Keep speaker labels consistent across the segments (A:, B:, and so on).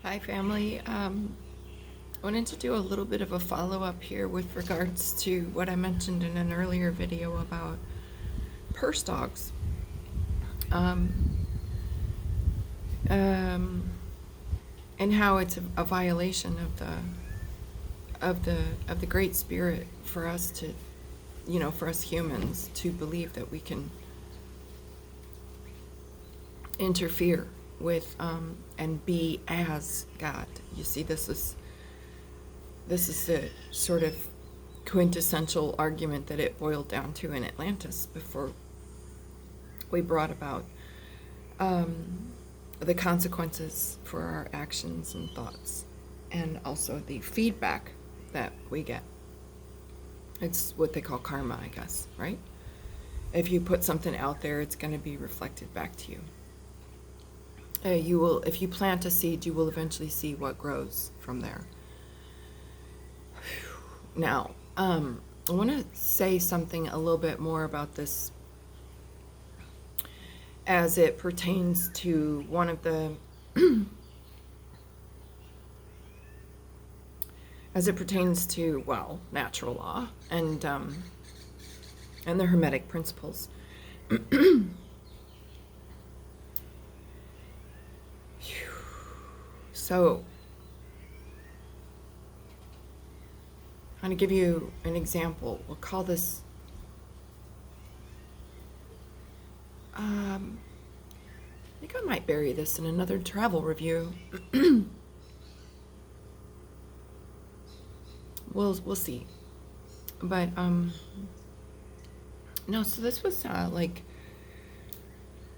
A: Hi, family. I wanted to do a little bit of a follow-up here with regards to what I mentioned in an earlier video about purse dogs. Um, um, and how it's a violation of the Great Spirit for us to, for us humans to believe that we can interfere with and be as God. You see, this is the sort of quintessential argument that it boiled down to in Atlantis before we brought about um, the consequences for our actions and thoughts, and also the feedback that we get. It's what they call karma, I guess, right? If you put something out there, it's going to be reflected back to you. You will, if you plant a seed, you will eventually see what grows from there. Now, I want to say something a little bit more about this as it pertains to one of the as it pertains to, well, natural law and the Hermetic principles. So, I'm going to give you an example. We'll call this I think I might bury this in another travel review. We'll see. But no, so this was like,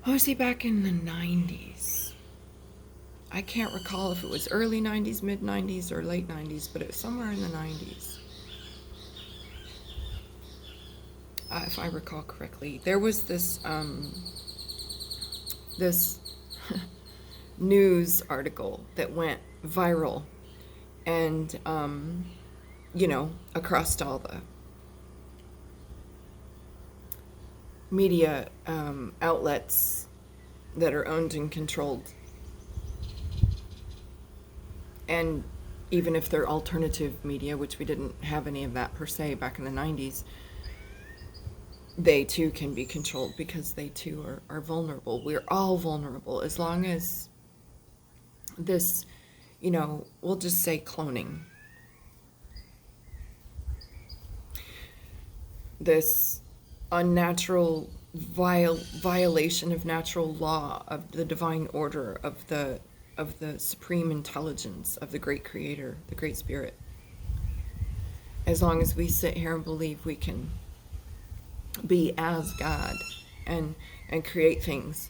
A: I would say back in the 90s. I can't recall if it was early 90s, mid 90s, or late 90s, but it was somewhere in the 90s. If I recall correctly, there was this this news article that went viral, and across all the media outlets that are owned and controlled, and even if they're alternative media, which we didn't have any of that per se back in the 90s, they too can be controlled because they too are vulnerable. We're all vulnerable as long as this, we'll just say cloning, this unnatural violation of natural law, of the divine order, of the supreme intelligence of the great creator, the great spirit. As long as we sit here and believe we can be as God and create things,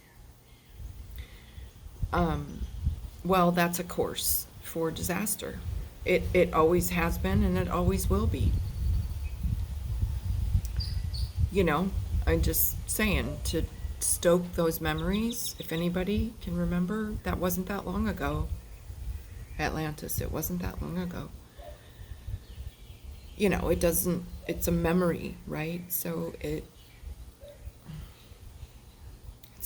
A: well, that's a course for disaster. It always has been, and it always will be. I'm just saying, to stoke those memories, if anybody can remember, that wasn't that long ago. Atlantis, it wasn't that long ago. It's a memory, right? So it's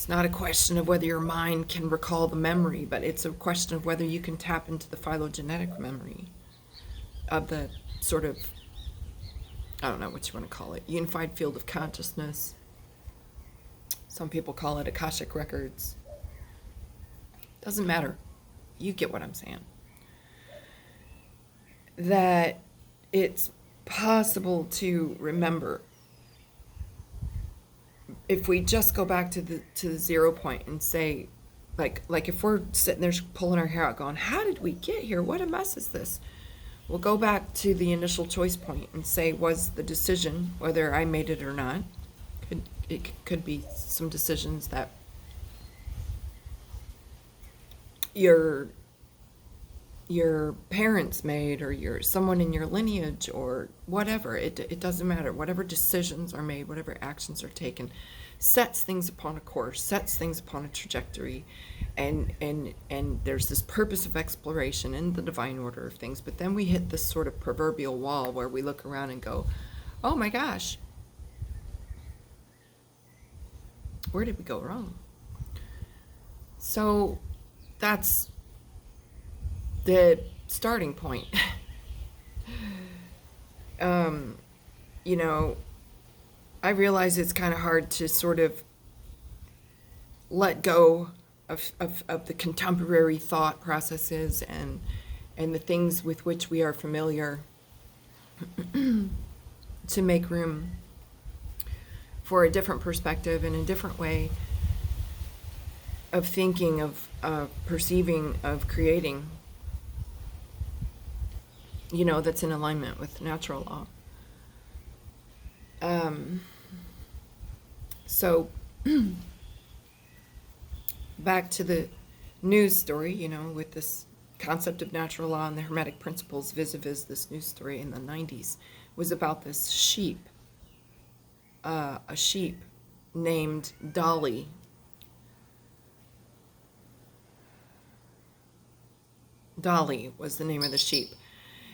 A: not a question of whether your mind can recall the memory, but it's a question of whether you can tap into the phylogenetic memory of the sort of, I don't know what you want to call it, unified field of consciousness. Some people call it Akashic Records. Doesn't matter. You get what I'm saying. That it's possible to remember. If we just go back to the 0 point and say, like if we're sitting there pulling our hair out going, how did we get here? What a mess is this? We'll go back to the initial choice point and say, was the decision, whether I made it or not, it could be some decisions that your parents made, or someone in your lineage, or whatever. It doesn't matter. Whatever decisions are made, whatever actions are taken, sets things upon a course, sets things upon a trajectory, and there's this purpose of exploration in the divine order of things. But then we hit this sort of proverbial wall where we look around and go, oh my gosh, where did we go wrong? So that's the starting point. um, you know, I realize it's kind of hard to sort of let go of the contemporary thought processes and the things with which we are familiar to make room for a different perspective and a different way of thinking, of perceiving, of creating, that's in alignment with natural law. So back to the news story, with this concept of natural law and the Hermetic principles vis-a-vis this news story in the 90s was about this sheep, a sheep named Dolly. Dolly was the name of the sheep.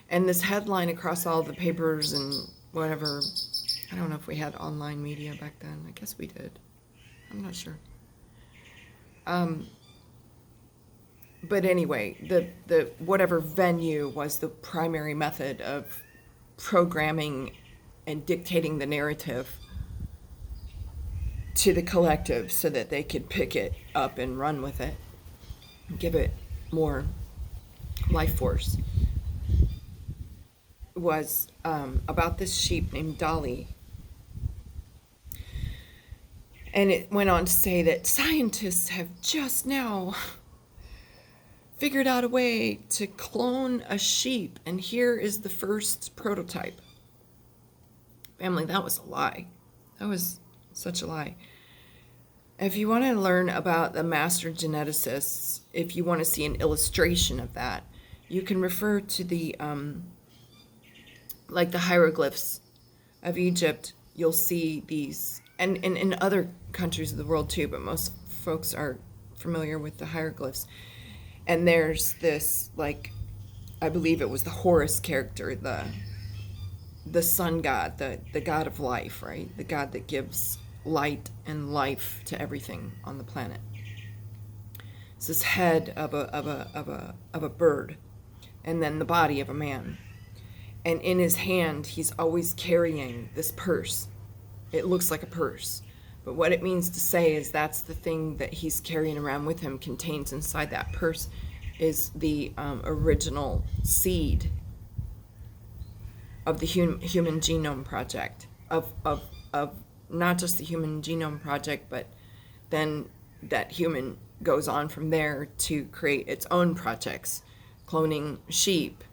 A: And this headline across all the papers and whatever, I don't know if we had online media back then. I guess we did. I'm not sure. But anyway, the whatever venue was the primary method of programming and dictating the narrative to the collective so that they could pick it up and run with it, give it more life force, was about this sheep named Dolly. And it went on to say that scientists have just now figured out a way to clone a sheep, and here is the first prototype. Family, that was a lie. That was such a lie. If you want to learn about the master geneticists, if you want to see an illustration of that, you can refer to the like the hieroglyphs of Egypt. You'll see these, and in other countries of the world too, but most folks are familiar with the hieroglyphs. And there's this, like, I believe it was the Horus character, the sun god, the god of life, right? The god that gives light and life to everything on the planet. It's this head of a bird, and then the body of a man. And in his hand, he's always carrying this purse. It looks like a purse. But what it means to say is that's the thing that he's carrying around with him, contains inside that purse is the original seed of the Human Genome Project, of not just the Human Genome Project, but then that human goes on from there to create its own projects, cloning sheep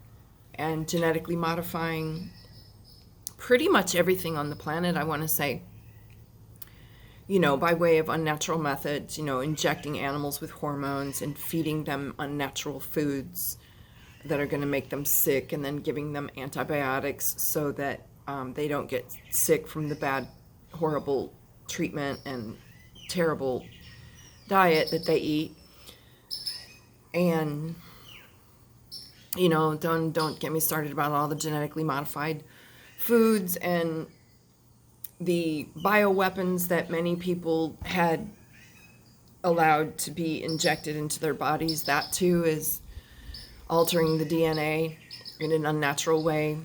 A: and genetically modifying pretty much everything on the planet, I want to say. By way of unnatural methods, injecting animals with hormones and feeding them unnatural foods that are going to make them sick, and then giving them antibiotics so that they don't get sick from the bad, horrible treatment and terrible diet that they eat. And, don't get me started about all the genetically modified foods and the bioweapons that many people had allowed to be injected into their bodies. That too is altering the DNA in an unnatural way.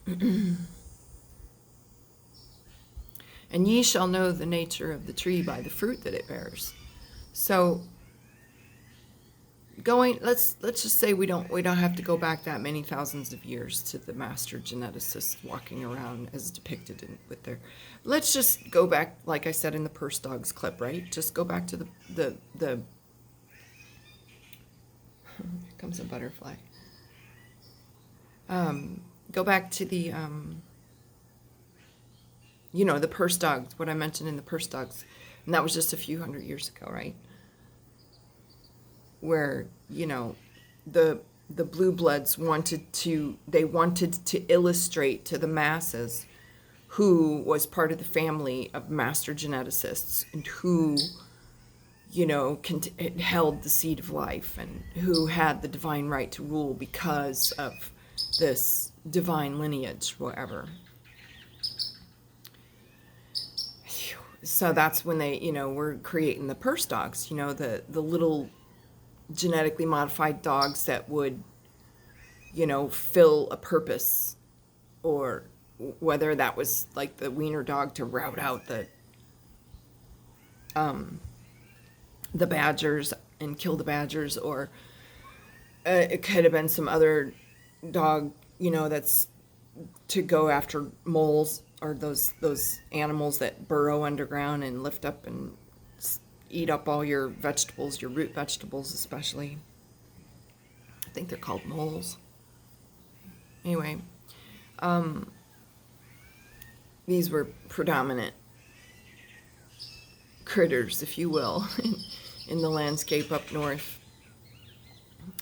A: And ye shall know the nature of the tree by the fruit that it bears. So let's just say we don't have to go back that many thousands of years to the master geneticists walking around as depicted with their. Let's just go back, like I said in the Purse Dogs clip, right? Just go back to the here comes a butterfly. Go back to the the Purse Dogs, what I mentioned in the Purse Dogs, and that was just a few hundred years ago, right? Where, the blue bloods wanted to illustrate to the masses who was part of the family of master geneticists and who, held the seed of life and who had the divine right to rule because of this divine lineage, whatever. So that's when they, were creating the Purse Dogs, the little genetically modified dogs that would, fill a purpose, or whether that was like the wiener dog to rout out the badgers and kill the badgers, or it could have been some other dog, that's to go after moles, or those animals that burrow underground and lift up and eat up all your vegetables, your root vegetables especially. I think they're called moles. Anyway, these were predominant critters, if you will, in the landscape up north.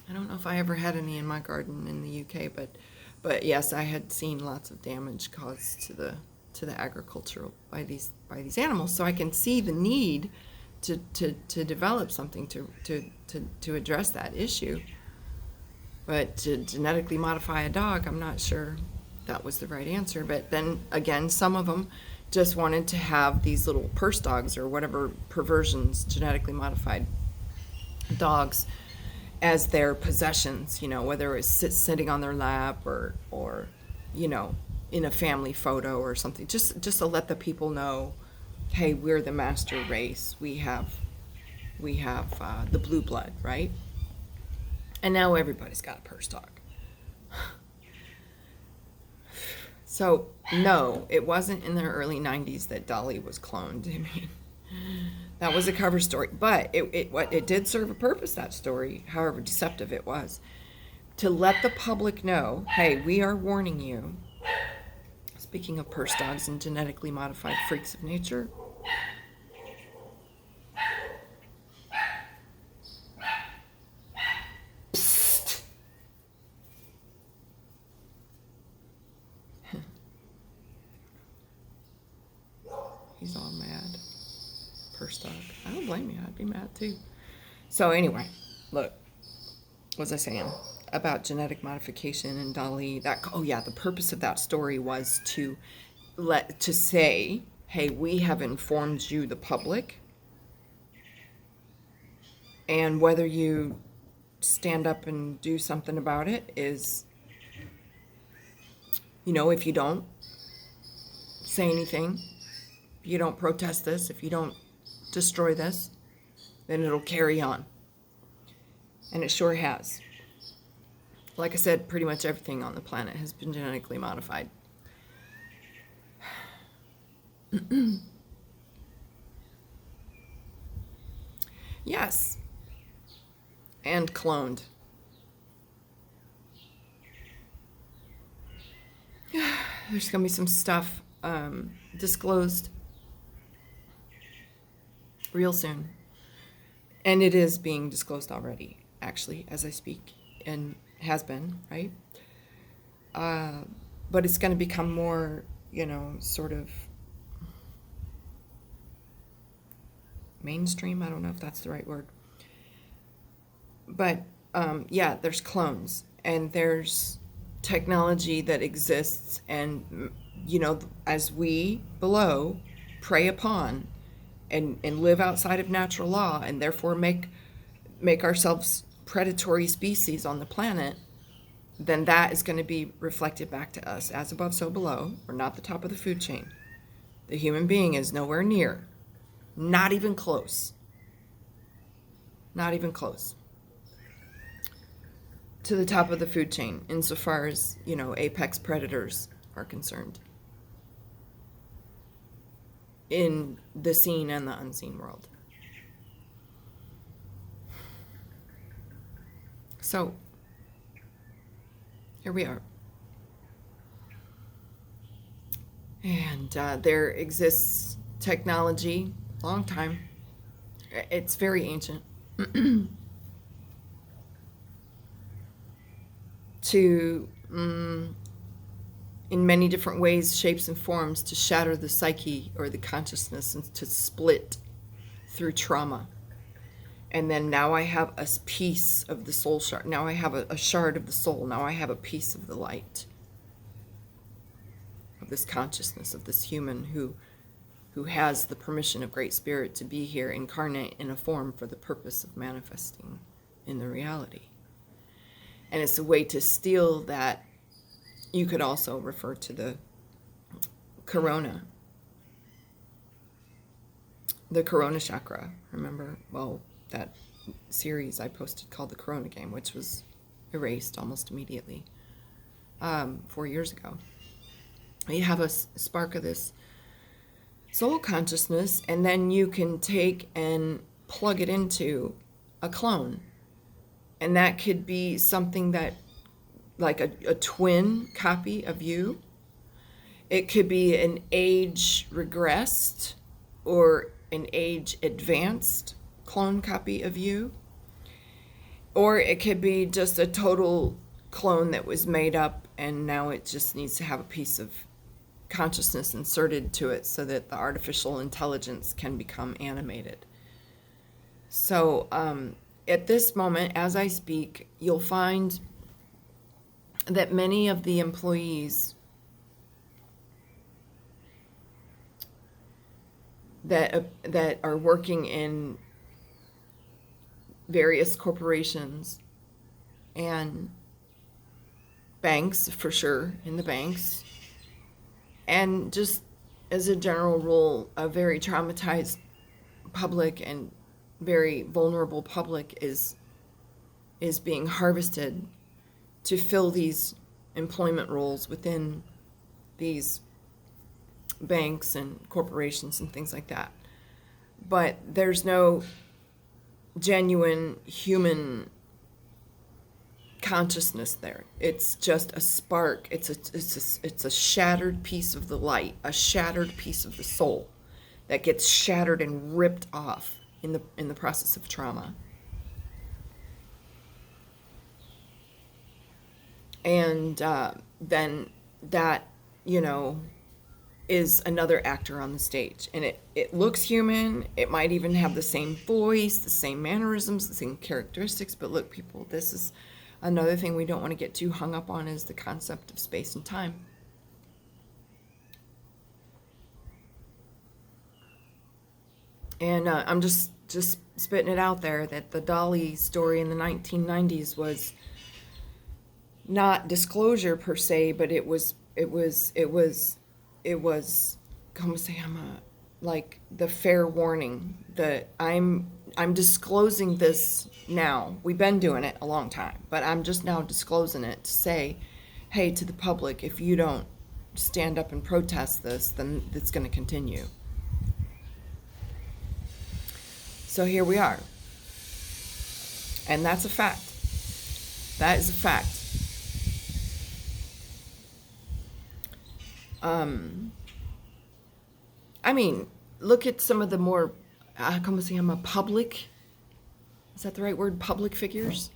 A: I don't know if I ever had any in my garden in the UK, but yes, I had seen lots of damage caused to the agriculture by these animals. So I can see the need to develop something to address that issue. But to genetically modify a dog, I'm not sure that was the right answer. But then again, some of them just wanted to have these little purse dogs or whatever perversions, genetically modified dogs, as their possessions, whether it was sitting on their lap or in a family photo or something, just to let the people know, hey, we're the master race. We have the blue blood, right? And now everybody's got a purse dog. So no, it wasn't in the early 90s that Dolly was cloned. I mean, that was a cover story, but it did serve a purpose, that story, however deceptive it was, to let the public know, hey, we are warning you. Speaking of purse dogs and genetically modified freaks of nature, psst. He's all mad. Purse dog. I don't blame you. I'd be mad too. So anyway, look, what was I saying about genetic modification and Dolly? The purpose of that story was to say, hey, we have informed you, the public, and whether you stand up and do something about it is, if you don't say anything, if you don't protest this, if you don't destroy this, then it'll carry on. And it sure has. Like I said, pretty much everything on the planet has been genetically modified. Yes. And cloned. There's going to be some stuff disclosed real soon. And it is being disclosed already, actually, as I speak, and has been, right? But it's going to become more, sort of mainstream. I don't know if that's the right word. But, there's clones, and there's technology that exists, and, as we below prey upon and live outside of natural law, and therefore make ourselves predatory species on the planet, then that is going to be reflected back to us. As above, so below. We're not the top of the food chain. The human being is nowhere near, not even close, to the top of the food chain insofar as, apex predators are concerned in the seen and the unseen world. So, here we are. And there exists technology, long time. It's very ancient. To, in many different ways, shapes, and forms, to shatter the psyche or the consciousness and to split through trauma. And then now I have a piece of the soul shard. Now I have a shard of the soul. Now I have a piece of the light, of this consciousness, of this human who has the permission of Great Spirit to be here, incarnate in a form for the purpose of manifesting in the reality. And it's a way to steal that. You could also refer to the corona chakra. Remember? Well, that series I posted called The Corona Game, which was erased almost immediately 4 years ago. You have a spark of this soul consciousness, and then you can take and plug it into a clone. And that could be something that, like a twin copy of you. It could be an age regressed or an age advanced clone copy of you. Or it could be just a total clone that was made up and now it just needs to have a piece of consciousness inserted to it so that the artificial intelligence can become animated. So at this moment, as I speak, you'll find that many of the employees that are working in various corporations and banks, for sure, in the banks, and just as a general rule, a very traumatized public and very vulnerable public is being harvested to fill these employment roles within these banks and corporations and things like that. But there's no genuine human consciousness there. It's just a spark. It's a shattered piece of the light, a shattered piece of the soul that gets shattered and ripped off in the process of trauma. And then that, is another actor on the stage. And it looks human. It might even have the same voice, the same mannerisms, the same characteristics. But look, people, this is another thing we don't want to get too hung up on, is the concept of space and time. And I'm just spitting it out there that the Dolly story in the 1990s was not disclosure per se, but it was como se llama, like the fair warning that I'm disclosing this now. We've been doing it a long time, but I'm just now disclosing it to say, hey, to the public, if you don't stand up and protest this, then it's going to continue. So here we are. And that's a fact. That is a fact. I mean, look at some of the more, como se llama, public, is that the right word? Public figures?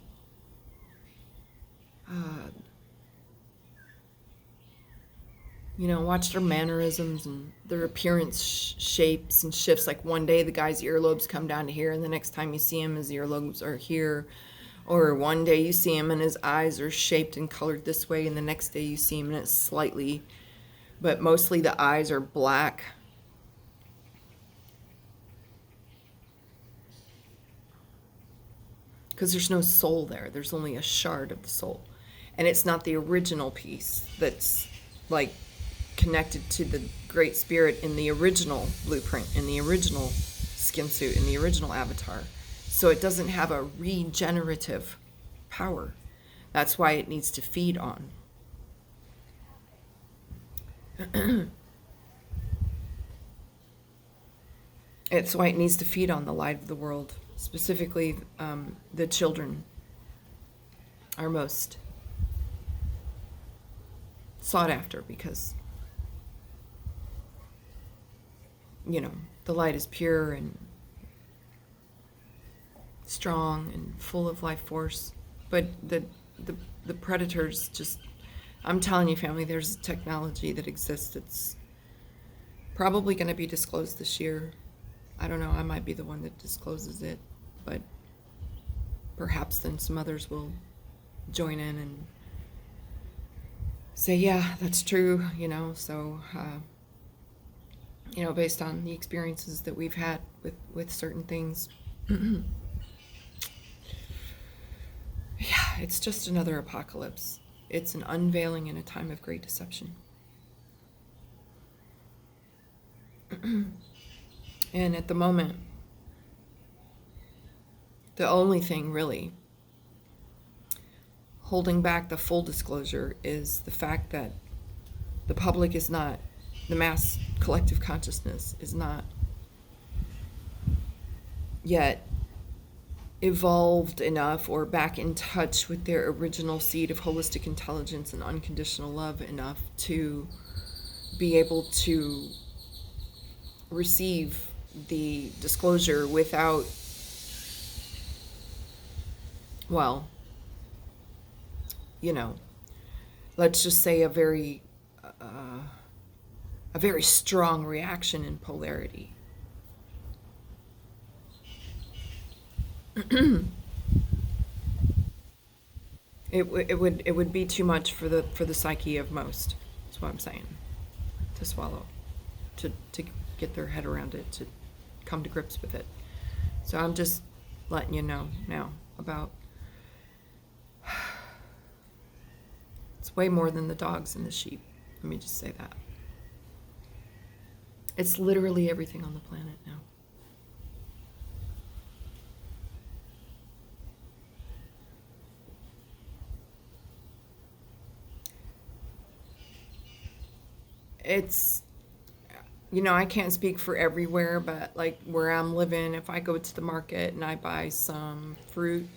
A: Watch their mannerisms and their appearance shapes and shifts. Like one day the guy's earlobes come down to here, and the next time you see him, his earlobes are here. Or one day you see him and his eyes are shaped and colored this way, and the next day you see him and it's slightly, but mostly the eyes are black. Because there's no soul there. There's only a shard of the soul. And it's not the original piece that's like connected to the Great Spirit in the original blueprint, in the original skin suit, in the original avatar. So it doesn't have a regenerative power. That's why it needs to feed on. It's why it needs to feed on the light of the world. Specifically, the children are most sought after because, the light is pure and strong and full of life force. But the predators just, I'm telling you, family, there's technology that exists. It's probably going to be disclosed this year. I don't know, I might be the one that discloses it, but perhaps then some others will join in and say, yeah, that's true, so, based on the experiences that we've had with certain things. It's just another apocalypse. It's an unveiling in a time of great deception. And at the moment, the only thing really holding back the full disclosure is the fact that the public is not, the mass collective consciousness is not yet evolved enough or back in touch with their original seed of holistic intelligence and unconditional love enough to be able to receive the disclosure without, well, let's just say a very strong reaction in polarity. It would be too much for the psyche of most. That's what I'm saying. To swallow, to get their head around it, to come to grips with it. So I'm just letting you know now about. It's way more than the dogs and the sheep. Let me just say that. It's literally everything on the planet now. It's, I can't speak for everywhere, but like where I'm living, if I go to the market and I buy some fruit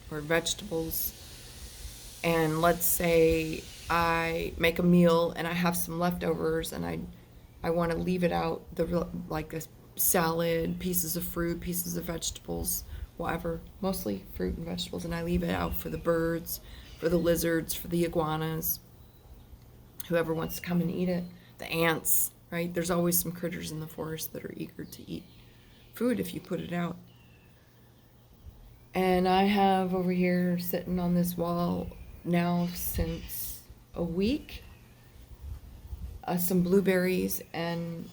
A: or vegetables, and let's say I make a meal and I have some leftovers and I want to leave it out, like a salad, pieces of fruit, pieces of vegetables, whatever, mostly fruit and vegetables, and I leave it out for the birds, for the lizards, for the iguanas, whoever wants to come and eat it, the ants, right? There's always some critters in the forest that are eager to eat food if you put it out. And I have over here sitting on this wall now since a week, some blueberries and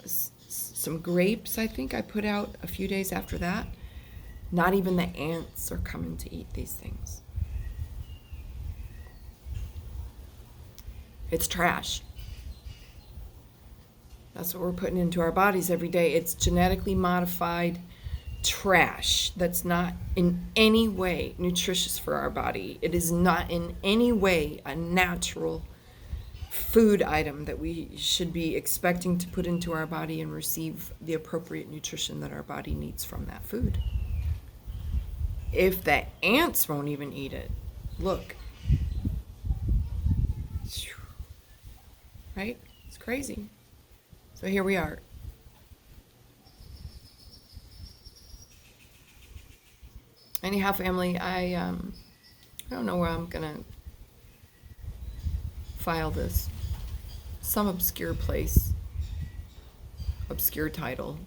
A: some grapes, I think I put out a few days after that. Not even the ants are coming to eat these things. It's trash. That's what we're putting into our bodies every day. It's genetically modified trash that's not in any way nutritious for our body. It is not in any way a natural food item that we should be expecting to put into our body and receive the appropriate nutrition that our body needs from that food. If the ants won't even eat it, look. Right? It's crazy. So here we are. Anyhow, family, I don't know where I'm gonna file this. Some obscure place, obscure title,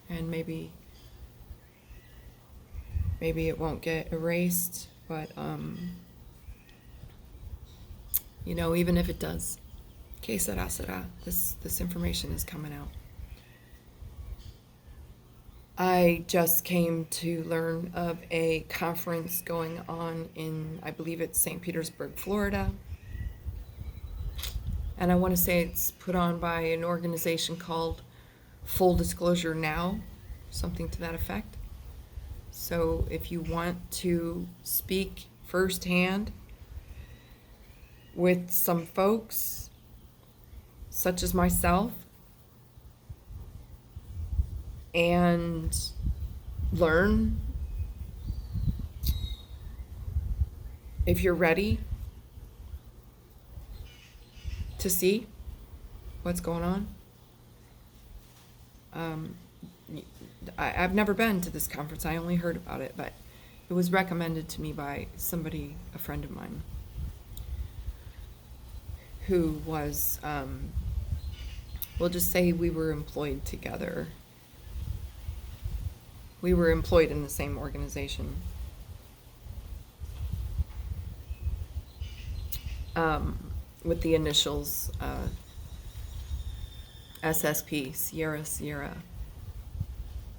A: and maybe it won't get erased, but even if it does, que sera, sera. This information is coming out. I just came to learn of a conference going on in, I believe it's St. Petersburg, Florida. And I want to say it's put on by an organization called Full Disclosure Now, something to that effect. So if you want to speak firsthand with some folks, such as myself, and learn, if you're ready to see what's going on. I've never been to this conference. I only heard about it, but it was recommended to me by somebody, a friend of mine, who was, we'll just say we were employed together. We were employed in the same organization. With the initials SSP, Sierra Sierra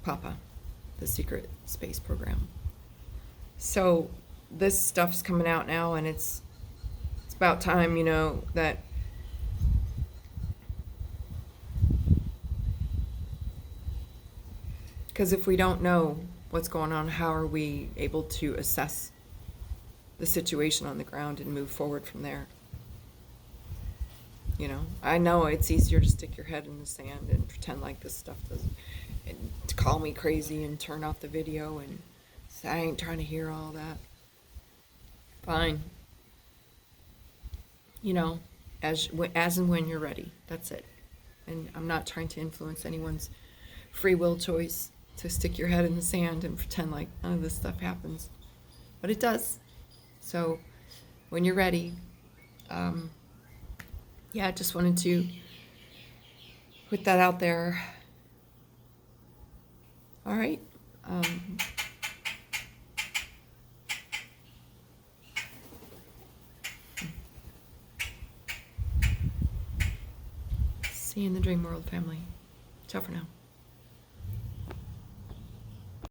A: Papa, the secret space program. So this stuff's coming out now, and it's about time, that because if we don't know what's going on, how are we able to assess the situation on the ground and move forward from there? I know it's easier to stick your head in the sand and pretend like this stuff doesn't, and to call me crazy and turn off the video and say, I ain't trying to hear all that. Fine. As and when you're ready. That's it. And I'm not trying to influence anyone's free will choice to stick your head in the sand and pretend like none of this stuff happens. But it does. So when you're ready, I just wanted to put that out there. All right. See you in the dream world, family. Ciao for now.